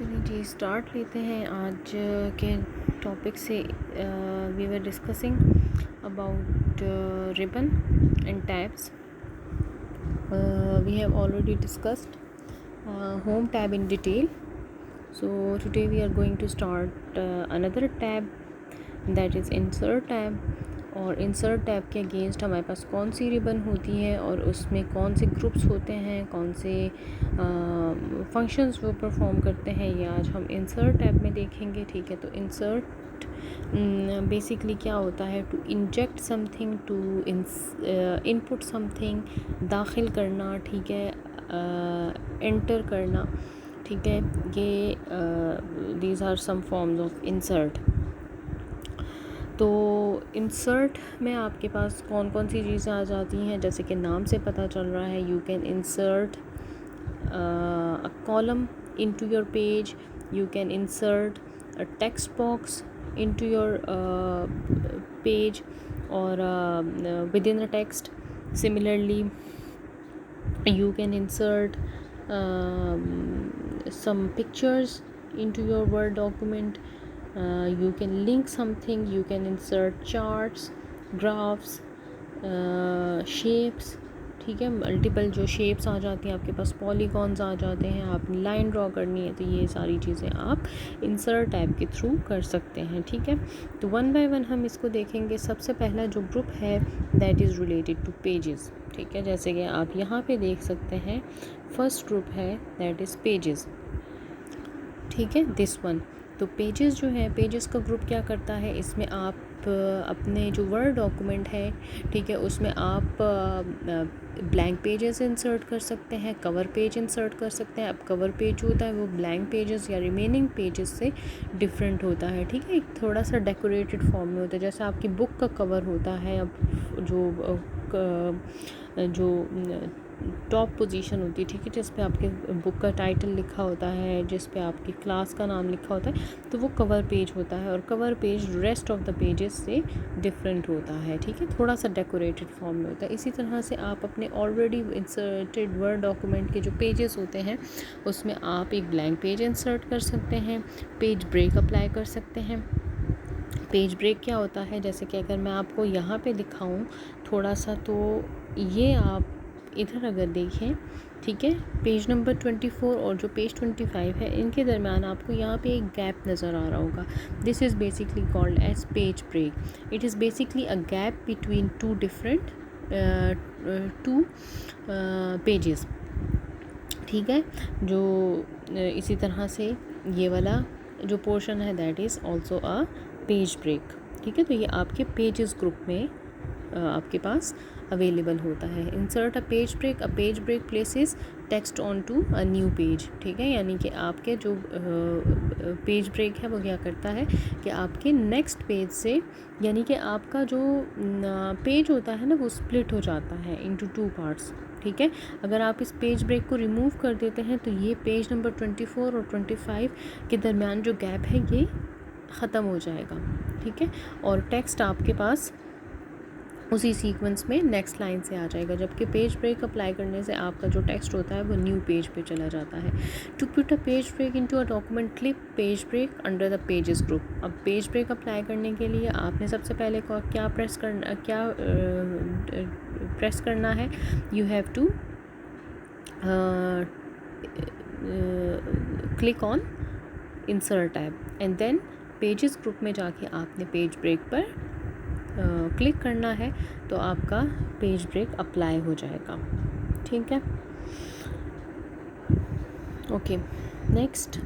चलिए जी स्टार्ट लेते हैं आज के टॉपिक से। We were discussing about ribbon and tabs. We have already discussed home tab in detail. So today we are going to start another tab, that is insert tab. और insert tab के against हमारे पास कौन सी ribbon होती है और उसमें कौन से ग्रुप्स होते हैं, कौन से फंक्शंस वो परफॉर्म करते हैं, ये आज हम इंसर्ट टैब में देखेंगे. ठीक है, तो इंसर्ट बेसिकली क्या होता है? To inject something, to input something, दाखिल करना. ठीक है, एंटर करना. ठीक है, ये these are some forms of insert. तो इंसर्ट में आपके पास कौन कौन सी चीज़ें आ जाती हैं? जैसे कि नाम से पता चल रहा है, you can insert a column into your page, you can insert a text box into your page और within the text. Similarly you can insert some pictures into your Word document. You can link something, you can insert charts, graphs, shapes. ठीक है, multiple जो shapes आ जाती हैं आपके पास, polygons आ जाते हैं, आपने लाइन ड्रॉ करनी है, तो ये सारी चीज़ें आप इंसर्ट टैब के थ्रू कर सकते हैं. ठीक है, तो वन बाय वन हम इसको देखेंगे. सबसे पहला जो ग्रुप है that is related two pages. ठीक है, जैसे कि आप यहाँ पे देख सकते हैं, फर्स्ट ग्रुप है दैट इज़ पेजेस. ठीक है, दिस वन. तो पेजेस जो है, पेजेस का ग्रुप क्या करता है? इसमें आप अपने जो वर्ड डॉक्यूमेंट है, ठीक है, उसमें आप ब्लैंक पेजेस इंसर्ट कर सकते हैं, कवर पेज इंसर्ट कर सकते हैं. अब कवर पेज जो होता है वो ब्लैंक पेजेस या रिमेनिंग पेजेस से डिफरेंट होता है. ठीक है, एक थोड़ा सा डेकोरेटेड फॉर्म में होता है, जैसे आपकी बुक का कवर होता है. अब जो टॉप पोजीशन होती है, ठीक है, जिस पे आपके बुक का टाइटल लिखा होता है, जिस पे आपकी क्लास का नाम लिखा होता है, तो वो कवर पेज होता है. और cover page rest of the pages से डिफरेंट होता है. ठीक है, थोड़ा सा डेकोरेटेड फॉर्म में होता है. इसी तरह से आप अपने ऑलरेडी इंसर्टेड वर्ड डॉक्यूमेंट के जो पेजेस होते हैं उसमें आप एक ब्लैंक पेज इंसर्ट कर सकते हैं, पेज ब्रेक अप्लाई कर सकते हैं. पेज ब्रेक क्या होता है? जैसे कि अगर मैं आपको यहाँ पे दिखाऊं थोड़ा सा, तो ये आप इधर अगर देखें, ठीक है, पेज नंबर 24 और जो पेज 25 है, इनके दरम्यान आपको यहाँ पे एक गैप नज़र आ रहा होगा. This is basically called as page break. It is basically a gap between two different pages. ठीक है, जो इसी तरह से ये वाला जो पोर्शन है that is also a page break. ठीक है, तो ये आपके पेजेस ग्रुप में आपके पास अवेलेबल होता है. Insert a page break places text on to a new page. ठीक है, यानी कि आपके जो पेज ब्रेक है वो क्या करता है कि आपके नेक्स्ट पेज से, यानी कि आपका जो पेज होता है ना, वो स्प्लिट हो जाता है इनटू टू पार्ट्स. ठीक है, अगर आप इस पेज ब्रेक को रिमूव कर देते हैं तो ये पेज नंबर 24 और 25 के दरमियान जो गैप है ये ख़त्म हो जाएगा. ठीक है, और टेक्स्ट आपके पास उसी सीक्वेंस में नेक्स्ट लाइन से आ जाएगा, जबकि पेज ब्रेक अप्लाई करने से आपका जो टेक्स्ट होता है वो न्यू पेज पे चला जाता है. To put a page break into a document, click page break under the pages group. अब पेज ब्रेक अप्लाई करने के लिए आपने सबसे पहले क्या प्रेस करना है? You have to click on insert tab and then pages group में जाके आपने पेज ब्रेक पर क्लिक करना है, तो आपका पेज ब्रेक अप्लाई हो जाएगा. ठीक है, okay. Next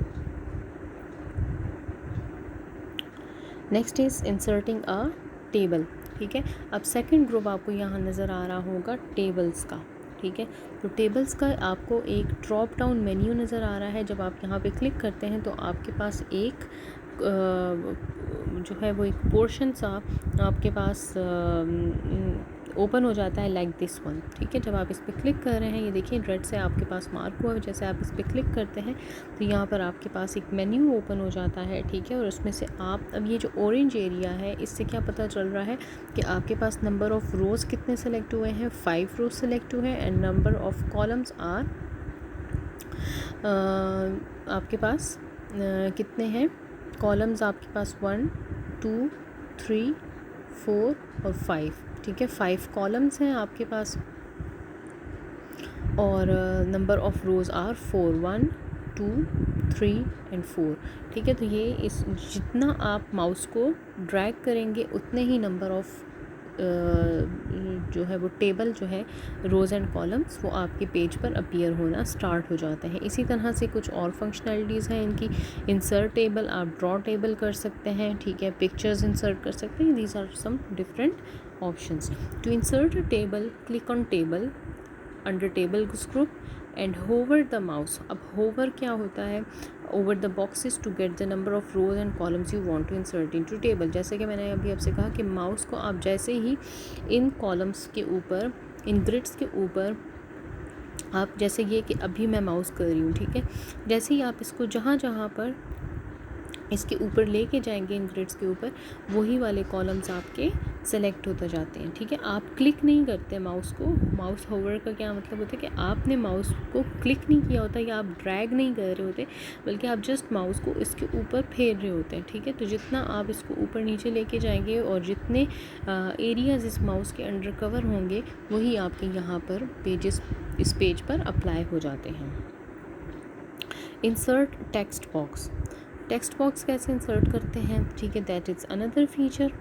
is inserting a table. ठीक है, अब सेकंड ग्रुप आपको यहाँ नज़र आ रहा होगा टेबल्स का. ठीक है, तो टेबल्स का आपको एक ड्रॉप डाउन मेन्यू नज़र आ रहा है. जब आप यहाँ पे क्लिक करते हैं तो आपके पास एक जो है वो एक पोर्शन सा आपके पास ओपन हो जाता है लाइक दिस वन. ठीक है, जब आप इस पर क्लिक कर रहे हैं, ये देखिए रेड से आपके पास मार्क हुआ है. जैसे आप इस पर क्लिक करते हैं तो यहाँ पर आपके पास एक मेन्यू ओपन हो जाता है. ठीक है, और उसमें से आप, अब ये जो ऑरेंज एरिया है, इससे क्या पता चल रहा है कि आपके पास नंबर ऑफ़ रोज़ कितने सेलेक्ट हुए हैं? 5 रोज़ सेलेक्ट हुए हैं. And number of columns are आपके पास कितने हैं कॉलम्स आपके पास, 1 2 3 4 और 5, ठीक है, 5 कॉलम्स हैं आपके पास, और number of rows are 4, 1 2 3 and 4, ठीक है। तो ये इस जितना आप माउस को ड्रैग करेंगे उतने ही नंबर ऑफ़ जो है वो टेबल जो है रोज़ एंड कॉलम्स वो आपके पेज पर अपीयर होना स्टार्ट हो जाते हैं। इसी तरह से कुछ और फंक्शनैलिटीज़ हैं इनकी। इंसर्ट टेबल, आप ड्रॉ टेबल कर सकते हैं, ठीक है, पिक्चर्स इंसर्ट कर सकते हैं। These are some different options. To insert a table, click on table under table group and hover the mouse. अब होवर क्या होता है, over the boxes to get the number of rows and columns you want to insert into table. जैसे कि मैंने अभी आपसे कहा कि माउस को आप जैसे ही इन कॉलम्स के ऊपर, इन ग्रिड्स के ऊपर, आप जैसे ये कि अभी मैं माउस कर रही हूँ, ठीक है, जैसे ही आप इसको जहाँ जहाँ पर इसके ऊपर लेके जाएंगे इन ग्रिड्स के ऊपर, वही वाले कॉलम्स आपके सेलेक्ट होते जाते हैं, ठीक है। आप क्लिक नहीं करते माउस को। माउस होवर का क्या मतलब होता है कि आपने माउस को क्लिक नहीं किया होता या आप ड्रैग नहीं कर रहे होते, बल्कि आप जस्ट माउस को इसके ऊपर फेर रहे होते हैं, ठीक है। तो जितना आप इसको ऊपर नीचे लेके जाएंगे और जितने एरियाज इस माउस के अंडर कवर होंगे, वही आपके यहाँ पर पेजेस, इस पेज पर अप्लाई हो जाते हैं। Insert text box. Text box कैसे इंसर्ट करते हैं, ठीक है, दैट इज़ अनदर फीचर।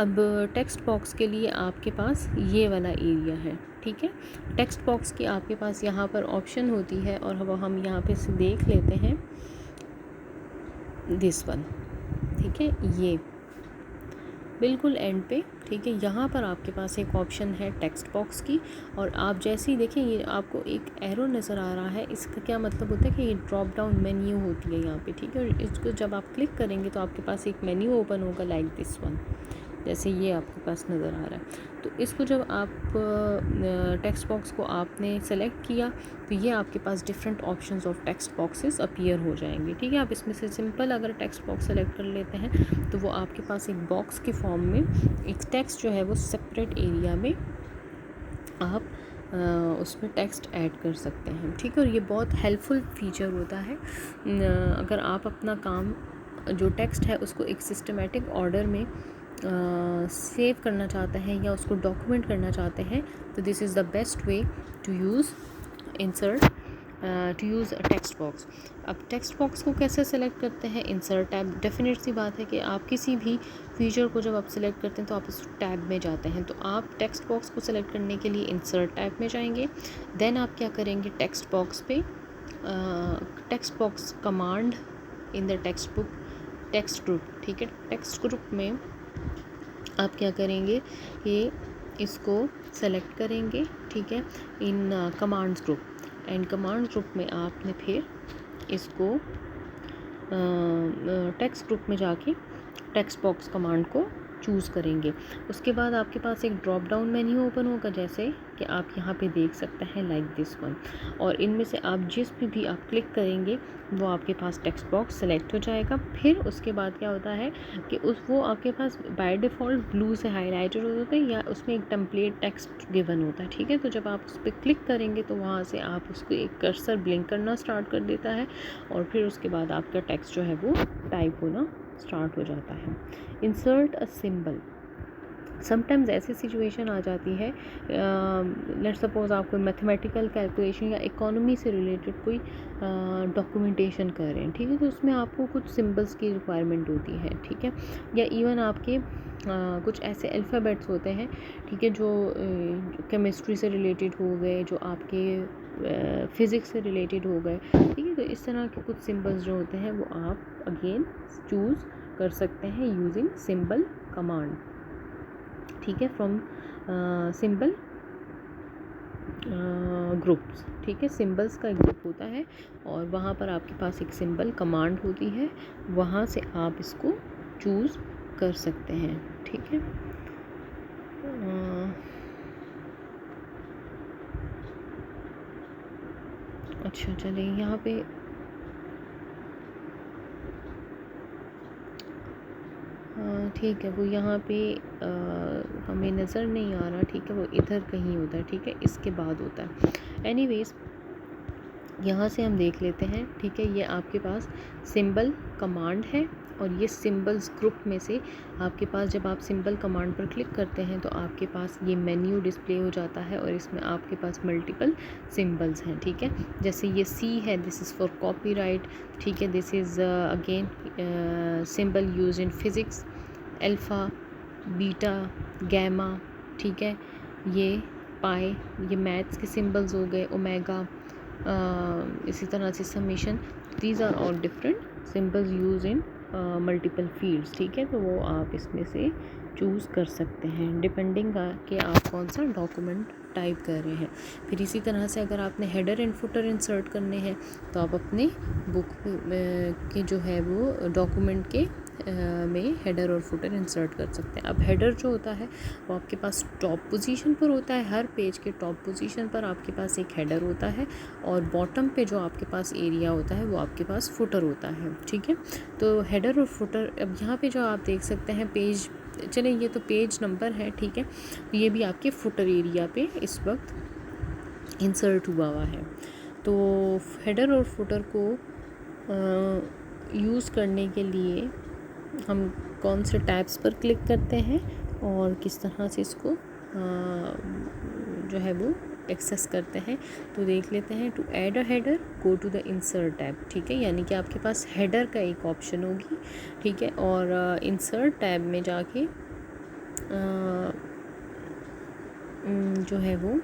अब टेक्स्ट बॉक्स के लिए आपके पास ये वाला एरिया है, ठीक है। टेक्स्ट बॉक्स की आपके पास यहाँ पर ऑप्शन होती है, और वो हम यहाँ पे से देख लेते हैं, दिस वन, ठीक है, ये बिल्कुल एंड पे, ठीक है। यहाँ पर आपके पास एक ऑप्शन है टेक्स्ट बॉक्स की, और आप जैसे ही देखें ये आपको एक एरो नज़र आ रहा है, इसका क्या मतलब होता है कि ये ड्रॉप डाउन मेन्यू होती है यहाँ पे, ठीक है। और इसको जब आप क्लिक करेंगे तो आपके पास एक मेन्यू ओपन होगा लाइक दिस वन, जैसे ये आपके पास नज़र आ रहा है। तो इसको जब आप टेक्स्ट बॉक्स को आपने सेलेक्ट किया तो ये आपके पास different options of text boxes appear हो जाएंगे, ठीक है। आप इसमें से सिंपल अगर टेक्स्ट बॉक्स सेलेक्ट कर लेते हैं तो वो आपके पास एक बॉक्स के फॉर्म में एक टेक्स्ट जो है वो सेपरेट एरिया में आप उसमें टेक्स्ट ऐड कर सकते हैं, ठीक है। और ये बहुत हेल्पफुल फीचर होता है अगर आप अपना काम जो टेक्स्ट है उसको एक सिस्टमेटिक ऑर्डर में सेव करना चाहते हैं या उसको डॉक्यूमेंट करना चाहते हैं, तो this is the best way to use insert to use a text box. अब टेक्स्ट बॉक्स को कैसे सेलेक्ट करते हैं, इंसर्ट टैब। डेफिनेट सी बात है कि आप किसी भी फीचर को जब आप सेलेक्ट करते हैं तो आप उस टैब में जाते हैं, तो आप टेक्स्ट बॉक्स को सेलेक्ट करने के लिए इंसर्ट टैब में जाएंगे। देन आप क्या करेंगे, टेक्स्ट बॉक्स पे text box command in the text book, text group, ठीक है। टेक्स्ट ग्रुप में आप क्या करेंगे कि इसको सेलेक्ट करेंगे, ठीक है, इन commands group, and command group में आपने फिर इसको टेक्स्ट ग्रुप में जाके टेक्स्ट बॉक्स कमांड को चूज़ करेंगे। उसके बाद आपके पास एक ड्रॉप डाउन मेन्यू ओपन होगा, जैसे कि आप यहाँ पे देख सकते हैं लाइक दिस वन, और इनमें से आप जिस भी आप क्लिक करेंगे वो आपके पास टेक्स्ट बॉक्स सेलेक्ट हो जाएगा। फिर उसके बाद क्या होता है कि वो आपके पास बाय डिफ़ॉल्ट ब्लू से हाईलाइटेड होता है या उसमें एक टेम्पलेट टेक्स्ट गिवन होता है, ठीक है। तो जब आप उस पर क्लिक करेंगे तो वहाँ से आप उसको एक कर्सर ब्लिंक करना स्टार्ट कर देता है, और फिर उसके बाद आपका टेक्स्ट जो है वो टाइप होना स्टार्ट हो जाता है। Insert a symbol. समटाइम्स ऐसी सिचुएशन आ जाती है, लेट्स सपोज आप कोई मैथमेटिकल कैलकुलेशन या इकोनॉमी से रिलेटेड कोई डॉक्यूमेंटेशन कर रहे हैं, ठीक है, तो उसमें आपको कुछ सिंबल्स की रिक्वायरमेंट होती है, ठीक है, या इवन आपके कुछ ऐसे अल्फ़ाबेट्स होते हैं, ठीक है, जो केमिस्ट्री से रिलेटेड हो गए, जो आपके फिज़िक्स से रिलेटेड हो गए, ठीक है। तो इस तरह के कुछ सिंबल्स जो होते हैं वो आप अगेन चूज़ कर सकते हैं यूजिंग सिंबल कमांड, ठीक है, फ्रॉम सिंबल ग्रुप्स, ठीक है। सिंबल्स का एक ग्रुप होता है और वहाँ पर आपके पास एक सिंबल कमांड होती है, वहाँ से आप इसको चूज़ कर सकते हैं, ठीक है। अच्छा चलिए यहाँ पे ठीक है, वो यहाँ पे हमें नज़र नहीं आ रहा, ठीक है, वो इधर कहीं होता है, ठीक है, इसके बाद होता है। एनीवेज़ यहाँ से हम देख लेते हैं, ठीक है। ये आपके पास सिंबल कमांड है और ये सिंबल्स ग्रुप में से आपके पास जब आप सिंबल कमांड पर क्लिक करते हैं तो आपके पास ये मेन्यू डिस्प्ले हो जाता है और इसमें आपके पास मल्टीपल सिंबल्स हैं, ठीक है। जैसे ये सी है, दिस इज़ फॉर कॉपीराइट, ठीक है। This is again symbol use in physics, alpha, beta, gamma, ठीक है। ये पाई, ये मैथ्स के सिंबल्स हो गए, ओमेगा, इसी तरह से summation. These are all different symbols use in multiple fields, ठीक है। तो वो आप इसमें से चूज़ कर सकते हैं डिपेंडिंग कि आप कौन सा डॉक्यूमेंट टाइप कर रहे हैं। फिर इसी तरह से अगर आपने हेडर एंड फुटर इंसर्ट करने हैं तो आप अपने बुक के जो है वो डॉक्यूमेंट के में हेडर और फुटर इंसर्ट कर सकते हैं। अब हेडर जो होता है वो आपके पास टॉप पोजीशन पर होता है, हर पेज के टॉप पोजीशन पर आपके पास एक हेडर होता है और बॉटम पे जो आपके पास एरिया होता है वो आपके पास फुटर होता है, ठीक है। तो हेडर और फुटर, अब यहाँ पे जो आप देख सकते हैं पेज, चले ये तो पेज नंबर है, ठीक है। तो ये भी आपके फुटर एरिया पे इस वक्त इंसर्ट हुआ है। तो हेडर और फुटर को यूज़ करने के लिए हम कौन से टैब्स पर क्लिक करते हैं और किस तरह से इसको जो है वो एक्सेस करते हैं, तो देख लेते हैं। To add a header go to the insert tab, ठीक है। यानी कि आपके पास हेडर का एक ऑप्शन होगी, ठीक है। और इंसर्ट टैब में जाके जो है वो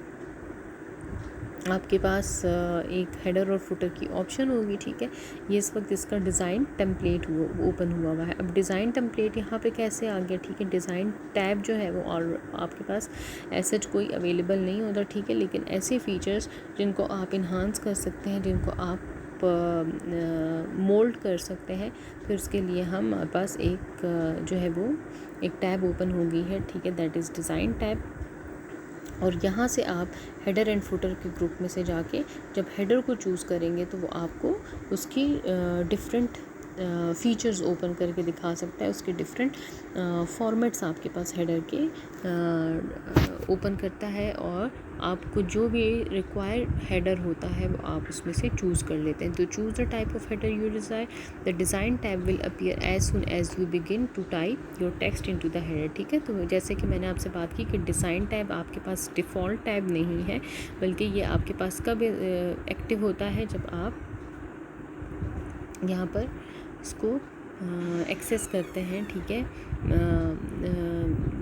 आपके पास एक हेडर और फुटर की ऑप्शन होगी, ठीक है। ये इस वक्त इसका डिज़ाइन टेम्पलेट ओपन हुआ है। अब डिज़ाइन टेम्पलेट यहाँ पे कैसे आ गया, ठीक है। डिज़ाइन टैब जो है वो और आपके पास ऐसा कोई अवेलेबल नहीं होता, ठीक है। लेकिन ऐसे फ़ीचर्स जिनको आप इन्हांस कर सकते हैं, जिनको आप मोल्ड कर सकते हैं, फिर उसके लिए हमारे पास एक जो है वो एक टैब ओपन हो गई है, ठीक है। That is design tab. और यहाँ से आप हेडर एंड फुटर के ग्रुप में से जाके जब हेडर को चूज़ करेंगे तो वो आपको उसकी डिफरेंट फ़ीचर्स ओपन करके दिखा सकता है। उसके डिफरेंट फॉर्मेट्स आपके पास हेडर के ओपन करता है और आपको जो भी रिक्वायर्ड हेडर होता है वो आप उसमें से चूज़ कर लेते हैं। तो choose the type of header you desire, the design tab will appear as soon as you begin to type your text into the header, ठीक है। तो जैसे कि मैंने आपसे बात की कि डिज़ाइन टैब आपके पास डिफ़ॉल्ट टैब नहीं है, बल्कि ये आपके पास कब एक्टिव होता है, जब आप यहाँ पर इसको एक्सेस करते हैं, ठीक है।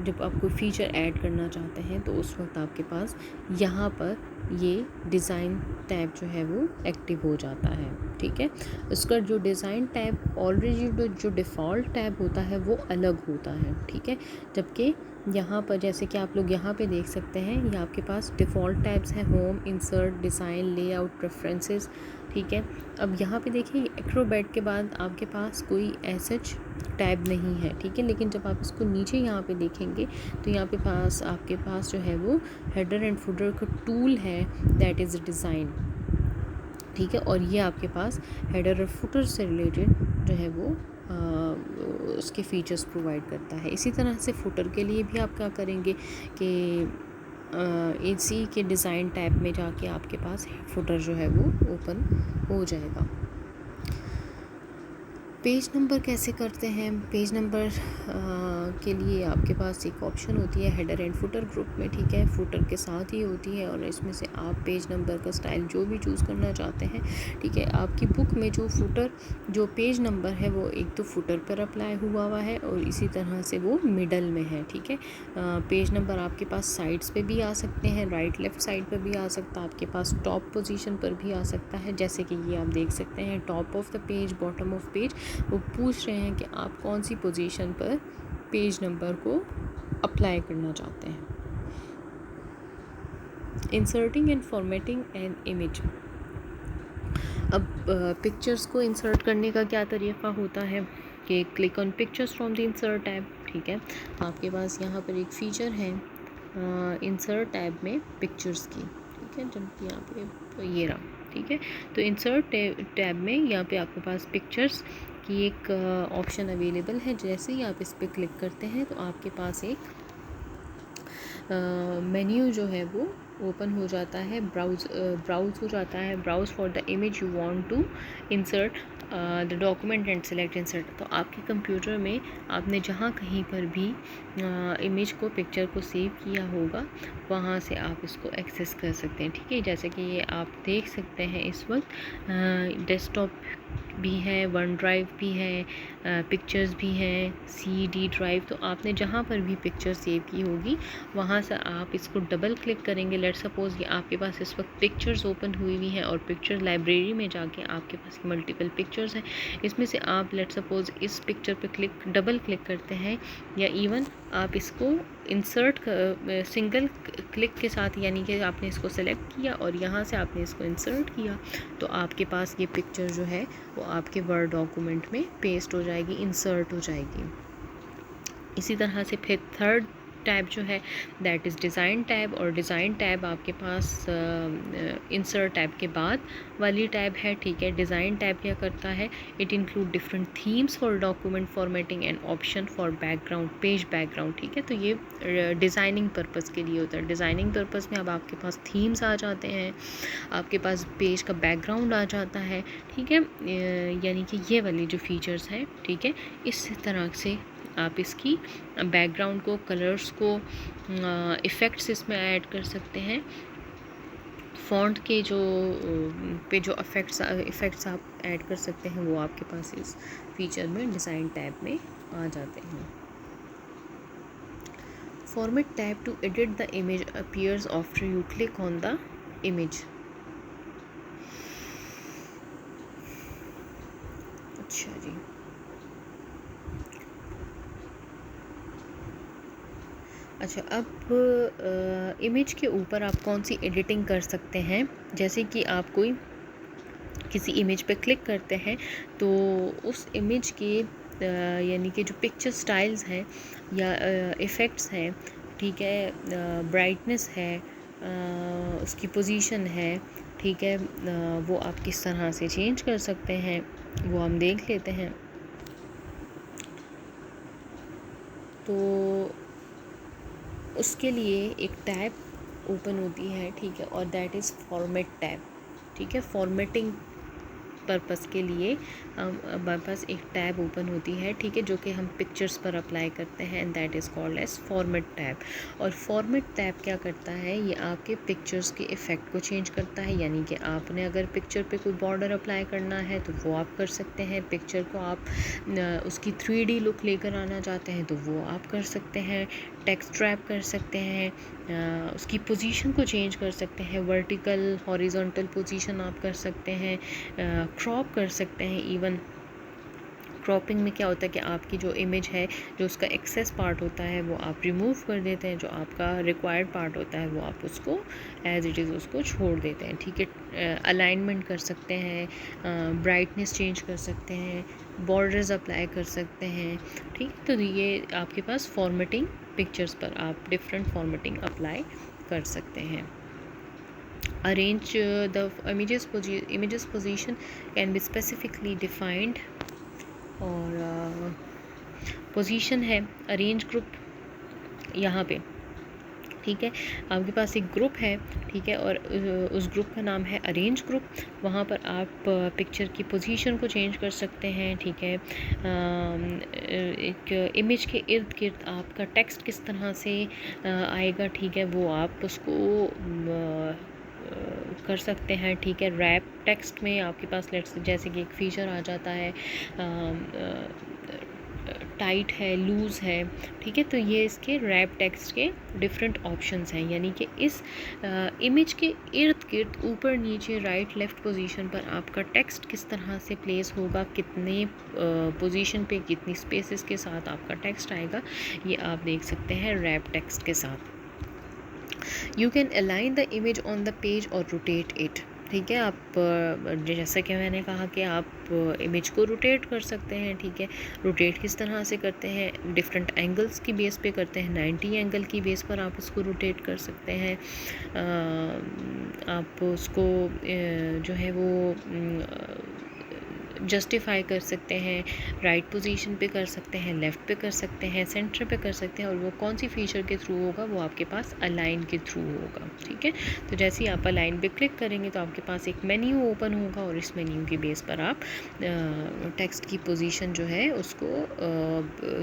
जब आप कोई फ़ीचर ऐड करना चाहते हैं तो उस वक्त आपके पास यहाँ पर ये डिज़ाइन टैब जो है वो एक्टिव हो जाता है, ठीक है। उसका जो डिज़ाइन टैब ऑलरेडी जो डिफ़ॉल्ट टैब होता है वो अलग होता है, ठीक है। जबकि यहाँ पर जैसे कि आप लोग यहाँ पे देख सकते हैं, ये आपके पास डिफ़ॉल्ट टैब्स हैं, home, insert, design, layout, preferences, ठीक है। अब यहाँ पे देखिए एक्रोबैट के बाद आपके पास कोई एसएच टैब नहीं है, ठीक है। लेकिन जब आप इसको नीचे यहाँ पे देखेंगे तो यहाँ पे पास आपके पास जो है वो हेडर एंड फुटर का टूल है, दैट इज़ डिज़ाइन, ठीक है। और ये आपके पास हेडर और फुटर से रिलेटेड जो है वो उसके फ़ीचर्स प्रोवाइड करता है। इसी तरह से फुटर के लिए भी आप क्या करेंगे कि इसी के डिज़ाइन टैब में जाके आपके पास फुटर जो है वो ओपन हो जाएगा। पेज नंबर कैसे करते हैं, पेज नंबर के लिए आपके पास एक ऑप्शन होती है हेडर एंड फुटर ग्रुप में, ठीक है। फुटर के साथ ही होती है और इसमें से आप पेज नंबर का स्टाइल जो भी चूज़ करना चाहते हैं, ठीक है। आपकी बुक में जो फुटर जो पेज नंबर है वो एक तो फुटर पर अप्लाई हुआ है और इसी तरह से वो मिडल में है, ठीक है। पेज नंबर आपके पास साइड्स पे भी आ सकते हैं, राइट लेफ़्ट साइड पर भी आ सकता है, आपके पास टॉप पोजीशन पर भी आ सकता है। जैसे कि ये आप देख सकते हैं top of the page, bottom of page, वो पूछ रहे हैं कि आप कौन सी पोजीशन पर पेज नंबर को अप्लाई करना चाहते हैं। Inserting and formatting an image. अब पिक्चर्स को इंसर्ट करने का क्या तरीका होता है कि click on pictures from the insert tab, ठीक है। आपके पास यहाँ पर एक फ़ीचर है इंसर्ट टैब में पिक्चर्स की, ठीक है। जब यहाँ पे ये रहा, ठीक है। तो इंसर्ट टैब में यहाँ पे आपके पास पिक्चर्स की एक ऑप्शन अवेलेबल है। जैसे ही आप इस पर क्लिक करते हैं तो आपके पास एक मेन्यू जो है वो ओपन हो जाता है, ब्राउज़ हो जाता है, browse for the image you want to insert the document and select insert. तो आपके कंप्यूटर में आपने जहाँ कहीं पर भी इमेज को, पिक्चर को सेव किया होगा, वहाँ से आप इसको एक्सेस कर सकते हैं। ठीक है, जैसे कि ये आप देख सकते हैं इस वक्त डेस्कटॉप भी है, वन ड्राइव भी है, पिक्चर्स भी हैं, CD ड्राइव। तो आपने जहाँ पर भी पिक्चर सेव की होगी वहाँ से आप इसको डबल क्लिक करेंगे। लेट सपोज़ ये आपके पास इस वक्त पिक्चर्स ओपन हुई हुई हैं और पिक्चर लाइब्रेरी में जाके आपके पास मल्टीपल पिक्चर्स हैं, इसमें से आप लेट सपोज़ इस पिक्चर पे डबल क्लिक करते हैं, या इवन आप इसको इंसर्ट सिंगल क्लिक के साथ, यानी कि आपने इसको सेलेक्ट किया और यहाँ से आपने इसको इंसर्ट किया, तो आपके पास ये पिक्चर जो है वो आपके वर्ड डॉक्यूमेंट में पेस्ट हो जाएगी, इंसर्ट हो जाएगी। इसी तरह से फिर थर्ड टैब जो है दैट इज़ डिज़ाइन टैब, और डिज़ाइन टैब आपके पास इंसर्ट टैब के बाद वाली टैब है। ठीक है, डिज़ाइन टैब क्या करता है, it include different themes for document formatting and option for background, page background. ठीक है, तो ये डिज़ाइनिंग पर्पज़ के लिए होता है। डिज़ाइनिंग पर्पज़ में अब आपके पास थीम्स आ जाते हैं, आपके पास पेज का बैकग्राउंड आ जाता है। ठीक है, यानी कि ये वाली जो फीचर्स हैं, ठीक है, इस तरह से आप इसकी बैकग्राउंड को, कलर्स को, इफ़ेक्ट्स इसमें ऐड कर सकते हैं। फ़ॉन्ट के जो इफ़ेक्ट्स आप ऐड कर सकते हैं, वो आपके पास इस फीचर में, डिज़ाइन टैब में आ जाते हैं। Format tab to edit the image appears after you click on the image. अच्छा जी, अच्छा, अब इमेज के ऊपर आप कौन सी एडिटिंग कर सकते हैं। जैसे कि आप कोई किसी इमेज पे क्लिक करते हैं तो उस इमेज के यानी कि जो पिक्चर स्टाइल्स हैं या इफ़ेक्ट्स हैं, ठीक है, ब्राइटनेस है, उसकी पोजीशन है, ठीक है, वो आप किस तरह से चेंज कर सकते हैं वो हम देख लेते हैं। तो उसके लिए एक टैब ओपन होती है, ठीक है, और दैट इज़ फॉर्मेट टैब। ठीक है, फॉर्मेटिंग पर्पस के लिए हमारे पास एक टैब ओपन होती है, ठीक है, जो कि हम पिक्चर्स पर अप्लाई करते हैं, and that is called as format tab. और फॉर्मेट टैब क्या करता है, ये आपके पिक्चर्स के इफ़ेक्ट को चेंज करता है। यानी कि आपने अगर पिक्चर पे कोई बॉर्डर अप्लाई करना है तो वो आप कर सकते हैं, पिक्चर को आप उसकी 3D लुक लेकर आना चाहते हैं तो वो आप कर सकते हैं, टेक्स्ट रैप कर सकते हैं, उसकी पोजीशन को चेंज कर सकते हैं, वर्टिकल हॉरिजॉन्टल पोजीशन आप कर सकते हैं, क्रॉप कर सकते हैं। इवन क्रॉपिंग में क्या होता है कि आपकी जो इमेज है, जो उसका एक्सेस पार्ट होता है वो आप रिमूव कर देते हैं, जो आपका रिक्वायर्ड पार्ट होता है वो आप उसको एज इट इज़ उसको छोड़ देते हैं। ठीक है, अलाइनमेंट कर सकते हैं, ब्राइटनेस चेंज कर सकते हैं, बॉर्डर्स अप्लाई कर सकते हैं। ठीक, तो ये आपके पास फॉर्मेटिंग, पिक्चर्स पर आप डिफरेंट फॉर्मेटिंग अप्लाई कर सकते हैं। Arrange the images position can be specifically defined, और पोजीशन है अरेंज ग्रुप यहाँ पे। ठीक है, आपके पास एक ग्रुप है, ठीक है, और उस ग्रुप का नाम है अरेंज ग्रुप। वहाँ पर आप पिक्चर की पोजीशन को चेंज कर सकते हैं। ठीक है, एक इमेज के इर्द गिर्द आपका टेक्स्ट किस तरह से आएगा, ठीक है, वो आप उसको कर सकते हैं। ठीक है, रैप टेक्स्ट में आपके पास जैसे कि एक फीचर आ जाता है, टाइट है, लूज़ है। ठीक है, तो ये इसके रैप टेक्स्ट के डिफरेंट ऑप्शंस हैं। यानी कि इस इमेज के इर्द गिर्द ऊपर नीचे राइट लेफ़्ट पोजीशन पर आपका टेक्स्ट किस तरह से प्लेस होगा, कितने पोजीशन पे, कितनी स्पेसेस के साथ आपका टेक्स्ट आएगा, ये आप देख सकते हैं रैप टेक्स्ट के साथ। You can align the image on the page or rotate it। ठीक है, आप जैसा कि मैंने कहा कि आप इमेज को रोटेट कर सकते हैं। ठीक है, रोटेट किस तरह से करते हैं, डिफरेंट एंगल्स की बेस पे करते हैं। 90 एंगल की बेस पर आप उसको रोटेट कर सकते हैं। आप उसको जो है वो जस्टिफाई कर सकते हैं, राइट पोजीशन पे कर सकते हैं, लेफ़्ट पे कर सकते हैं, सेंटर पे कर सकते हैं, और वो कौन सी फीचर के थ्रू होगा, वो आपके पास अलाइन के थ्रू होगा। ठीक है, तो जैसे ही आप अलाइन पे क्लिक करेंगे तो आपके पास एक मेन्यू ओपन होगा, और इस मेन्यू के बेस पर आप टेक्स्ट की पोजीशन जो है उसको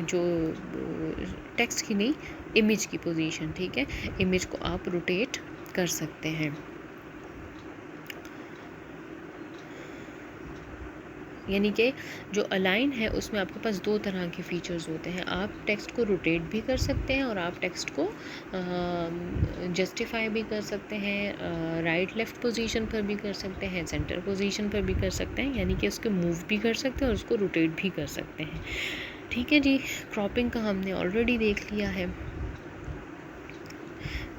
जो टेक्स्ट की नहीं, इमेज की पोजीशन, ठीक है, इमेज को आप रोटेट कर सकते हैं। यानी कि जो अलाइन है उसमें आपके पास दो तरह के फीचर्स होते हैं। आप टेक्स्ट को रोटेट भी कर सकते हैं और आप टेक्स्ट को जस्टिफाई भी कर सकते हैं, राइट लेफ़्ट पोजीशन पर भी कर सकते हैं, सेंटर पोजीशन पर भी कर सकते हैं, यानी कि उसको मूव भी कर सकते हैं और उसको रोटेट भी कर सकते हैं। ठीक है जी, क्रॉपिंग का हमने ऑलरेडी देख लिया है।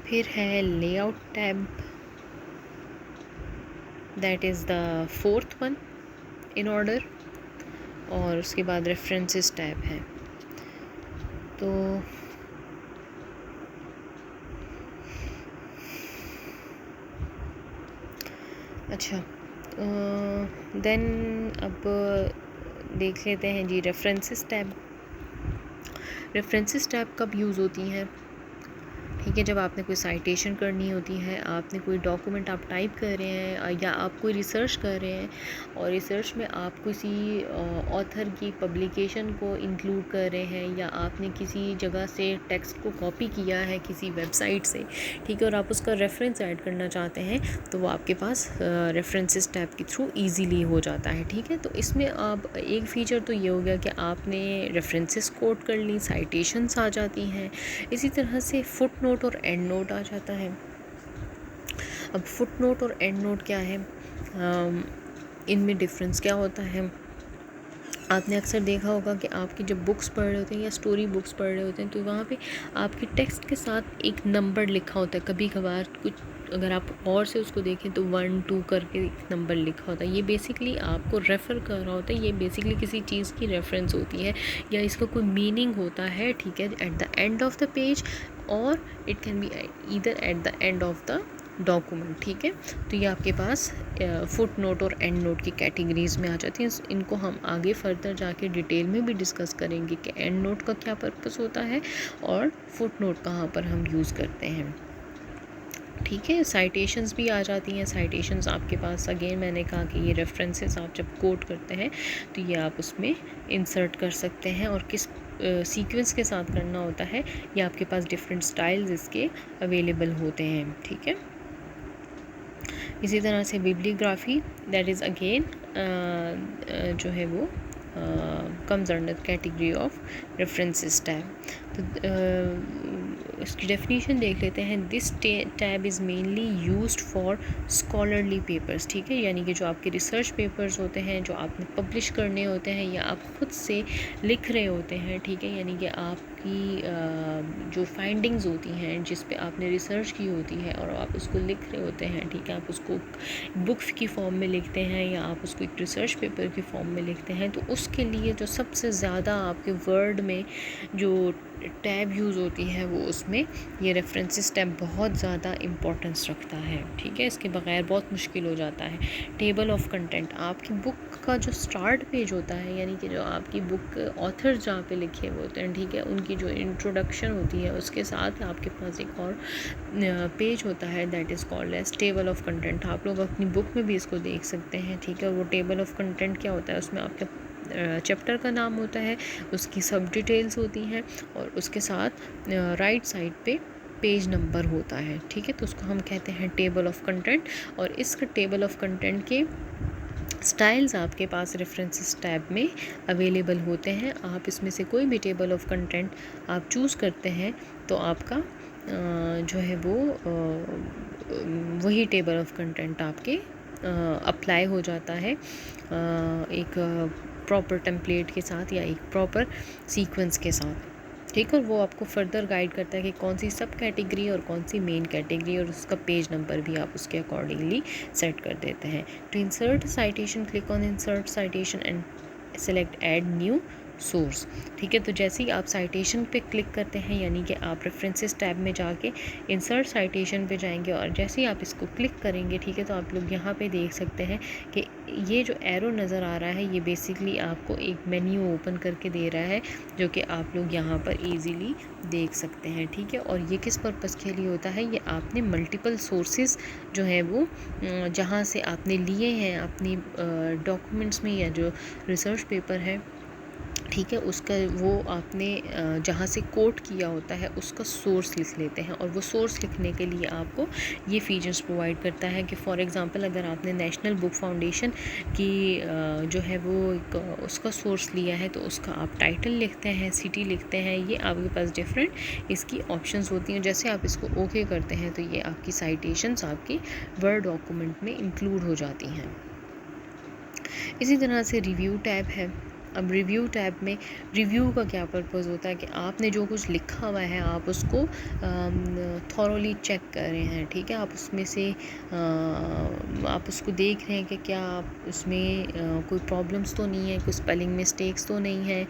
फिर है layout tab, that is the fourth one in order, और उसके बाद रेफरेंसेस टैब है। तो अच्छा, देन अब देख लेते हैं जी रेफरेंसेस टैब। रेफरेंसेस टैब कब यूज़ होती हैं? ठीक है, जब आपने कोई साइटेशन करनी होती है, आपने कोई डॉक्यूमेंट आप टाइप कर रहे हैं या आप कोई रिसर्च कर रहे हैं, और रिसर्च में आप किसी ऑथर की पब्लिकेशन को इंक्लूड कर रहे हैं, या आपने किसी जगह से टेक्स्ट को कॉपी किया है किसी वेबसाइट से, ठीक है, और आप उसका रेफरेंस ऐड करना चाहते हैं, तो वो आपके पास रेफरेंसेस टैब के थ्रू ईजीली हो जाता है। ठीक है, तो इसमें आप एक फ़ीचर तो ये हो गया कि आपने रेफरेंसेस कोट कर ली, साइटेशंस आ जाती हैं, इसी तरह से फुट नोट और एंड नोट आ जाता है। अब फुट नोट और एंड नोट क्या है, इनमें डिफरेंस क्या होता है? आपने अक्सर देखा होगा कि आपकी जब बुक्स पढ़ रहे होते हैं या स्टोरी बुक्स पढ़ रहे होते हैं, तो वहाँ पे आपके टेक्स्ट के साथ एक नंबर लिखा होता है। कभी कभार कुछ अगर आप और से उसको देखें तो 1 2 करके एक नंबर लिखा होता है। ये बेसिकली आपको रेफ़र कर रहा होता है, ये बेसिकली किसी चीज़ की रेफरेंस होती है या इसका कोई मीनिंग होता है। ठीक है, at the end of the page, और it can be either at the end of the document. ठीक है, तो ये आपके पास फुट नोट और एंड नोट की कैटेगरीज़ में आ जाती हैं। इनको हम आगे फर्दर जाके डिटेल में भी डिस्कस करेंगे कि एंड नोट का क्या पर्पस होता है और फुट नोट कहाँ पर हम यूज़ करते हैं। ठीक है, साइटेशंस भी आ जाती हैं। साइटेशंस आपके पास, अगेन मैंने कहा कि ये रेफरेंसेस आप जब कोट करते हैं तो ये आप उसमें इंसर्ट कर सकते हैं, और किस सीक्वेंस के साथ करना होता है, ये आपके पास डिफरेंट स्टाइल्स इसके अवेलेबल होते हैं। ठीक है, इसी तरह से बिब्लियोग्राफी, दैट इज़ अगेन जो है वो comes under category of references tab. तो इसकी डेफिनेशन देख लेते हैं। This tab is mainly used for scholarly papers. ठीक है, यानी कि जो आपके रिसर्च पेपर्स होते हैं, जो आपने पब्लिश करने होते हैं या आप ख़ुद से लिख रहे होते हैं। ठीक है, यानी कि आपकी जो फाइंडिंग्स होती हैं जिस पे आपने रिसर्च की होती है और आप उसको लिख रहे होते हैं। ठीक है, आप उसको बुक्स की फॉर्म में लिखते हैं या आप उसको एक रिसर्च पेपर की फॉर्म में लिखते हैं, तो उसके लिए जो सबसे ज़्यादा आपके वर्ड में जो टैब यूज़ होती है वो उसमें ये रेफरेंसेस टैब बहुत ज़्यादा इम्पोर्टेंस रखता है। ठीक है, इसके बगैर बहुत मुश्किल हो जाता है। टेबल ऑफ कंटेंट, आपकी बुक का जो स्टार्ट पेज होता है, यानी कि जो आपकी बुक ऑथर जहाँ पे लिखे हुए होते हैं, ठीक है, उनकी जो इंट्रोडक्शन होती है उसके साथ आपके पास एक और पेज होता है, that is called as table of content. आप लोग अपनी बुक में भी इसको देख सकते हैं। ठीक है, वो टेबल ऑफ कंटेंट क्या होता है, उसमें आपके चैप्टर का नाम होता है, उसकी सब डिटेल्स होती हैं और उसके साथ राइट साइड पे पेज नंबर होता है। ठीक है, तो उसको हम कहते हैं टेबल ऑफ कंटेंट। और इस टेबल ऑफ कंटेंट के स्टाइल्स आपके पास रेफरेंसेस टैब में अवेलेबल होते हैं। आप इसमें से कोई भी टेबल ऑफ कंटेंट आप चूज़ करते हैं तो आपका जो है वो वही टेबल ऑफ कंटेंट आपके अप्लाई हो जाता है एक प्रॉपर टेम्पलेट के साथ या एक प्रॉपर सीक्वेंस के साथ। ठीक है, और वो आपको फर्दर गाइड करता है कि कौन सी सब कैटेगरी और कौन सी मेन कैटेगरी, और उसका पेज नंबर भी आप उसके अकॉर्डिंगली सेट कर देते हैं। To insert citation, click on insert citation and select add new source. ठीक है, तो जैसे ही आप साइटेशन पे क्लिक करते हैं, यानी कि आप रेफरेंसेस टैब में जाके इंसर्ट साइटेशन पे जाएंगे और जैसे ही आप इसको क्लिक करेंगे, ठीक है, तो आप लोग यहाँ पे देख सकते हैं कि ये जो एरो नज़र आ रहा है ये बेसिकली आपको एक मेन्यू ओपन करके दे रहा है, जो कि आप लोग यहाँ पर इजीली देख सकते हैं, ठीक है। और ये किस पर्पज़ के लिए होता है, ये आपने मल्टीपल सोर्सेज जो है वो जहाँ से आपने लिए हैं अपनी डॉक्यूमेंट्स में या जो रिसर्च पेपर है, ठीक है, उसका वो आपने जहाँ से कोट किया होता है उसका सोर्स लिख लेते हैं। और वो सोर्स लिखने के लिए आपको ये फीचर्स प्रोवाइड करता है कि फॉर एग्ज़ाम्पल अगर आपने नेशनल बुक फाउंडेशन की जो है वो एक उसका सोर्स लिया है, तो उसका आप टाइटल लिखते हैं, सिटी लिखते हैं, ये आपके पास डिफरेंट इसकी ऑप्शंस होती हैं। जैसे आप इसको ओके करते हैं तो ये आपकी साइटेशंस आपकी वर्ड डॉक्यूमेंट में इंक्लूड हो जाती हैं। इसी तरह से रिव्यू टैब है। अब रिव्यू टैब में रिव्यू का क्या पर्पज़ होता है कि आपने जो कुछ लिखा हुआ है आप उसको थॉरोली चेक कर रहे हैं, ठीक है। आप उसमें से आप उसको देख रहे हैं कि क्या आप उसमें कोई प्रॉब्लम्स तो नहीं है, कोई स्पेलिंग मिस्टेक्स तो नहीं है,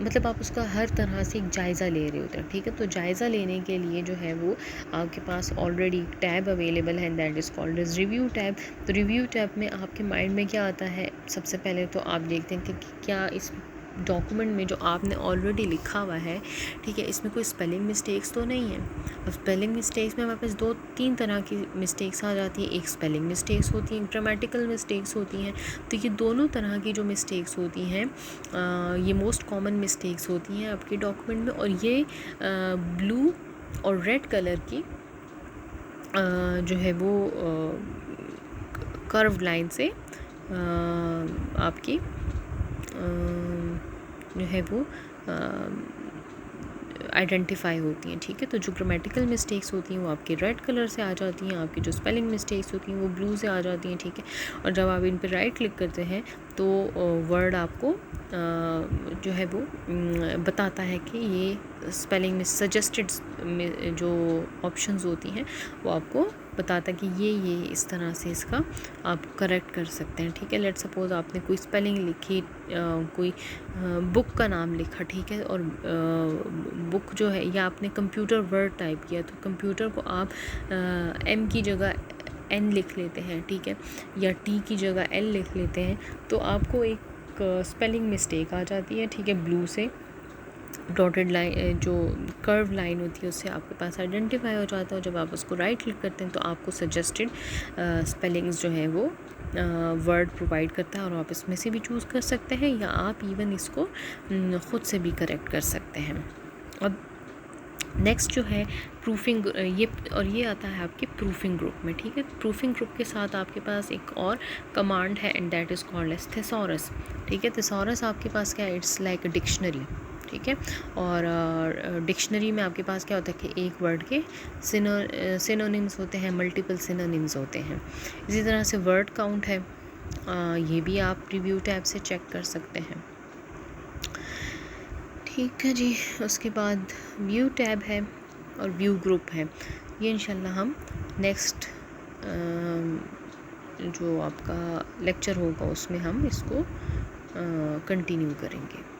मतलब आप उसका हर तरह से एक जायज़ा ले रहे होते हैं, ठीक है। तो जायज़ा लेने के लिए जो है वो आपके पास ऑलरेडी टैब अवेलेबल है, that is called as review tab. तो रिव्यू टैब में आपके माइंड में क्या आता है, सबसे पहले तो आप देखते हैं कि क्या इस डॉक्यूमेंट में जो आपने ऑलरेडी लिखा हुआ है, ठीक है, इसमें कोई स्पेलिंग मिस्टेक्स तो नहीं है। अब स्पेलिंग मिस्टेक्स में हमारे पास 2-3 तरह की मिस्टेक्स आ जाती हैं। एक स्पेलिंग मिस्टेक्स होती हैं, ग्रामेटिकल मिस्टेक्स होती हैं। तो ये दोनों तरह की जो मिस्टेक्स होती हैं ये मोस्ट कॉमन मिस्टेक्स होती हैं आपके डॉक्यूमेंट में। और ये ब्लू और रेड कलर की जो है वो कर्व लाइन से आपकी जो है वो आइडेंटिफाई होती हैं, ठीक है। तो जो ग्रामेटिकल मिस्टेक्स होती हैं वो आपके रेड कलर से आ जाती हैं, आपकी जो स्पेलिंग मिस्टेक्स होती हैं वो ब्लू से आ जाती हैं, ठीक है। और जब आप इन पर राइट क्लिक करते हैं तो वर्ड आपको जो है वो बताता है कि ये स्पेलिंग में सजेस्टेड जो ऑप्शंस होती हैं वो आपको बताता है कि ये इस तरह से इसका आप करेक्ट कर सकते हैं, ठीक है। लेट सपोज़ आपने कोई स्पेलिंग लिखी, कोई बुक का नाम लिखा, ठीक है, और बुक जो है या आपने कंप्यूटर वर्ड टाइप किया, तो कंप्यूटर को आप एम की जगह एन लिख लेते हैं, ठीक है, या टी की जगह एल लिख लेते हैं, तो आपको एक स्पेलिंग मिस्टेक आ जाती है, ठीक है। ब्लू से डॉटेड लाइन जो कर्व लाइन होती है उससे आपके पास आइडेंटिफाई हो जाता है। जब आप उसको राइट क्लिक करते हैं तो आपको सजेस्टेड स्पेलिंग्स जो है वो वर्ड प्रोवाइड करता है, और आप इसमें से भी चूज़ कर सकते हैं या आप इवन इसको ख़ुद से भी करेक्ट कर सकते हैं। अब नेक्स्ट जो है प्रूफिंग, ये आता है आपके प्रूफिंग ग्रुप में, ठीक है। प्रूफिंग ग्रुप के साथ आपके पास एक और कमांड है and that is called as thesaurus, ठीक है। थेसॉरस आपके पास क्या है, इट्स लाइक अ डिक्शनरी, ठीक है। और डिक्शनरी में आपके पास क्या होता है कि एक वर्ड के सिनोनिम्स होते हैं, मल्टीपल सिनोनिम्स होते हैं। इसी तरह से वर्ड काउंट है, ये भी आप रिव्यू टैब से चेक कर सकते हैं, ठीक है जी। उसके बाद व्यू टैब है और व्यू ग्रुप है। ये इंशाल्लाह हम नेक्स्ट जो आपका लेक्चर होगा उसमें हम इसको कंटिन्यू करेंगे।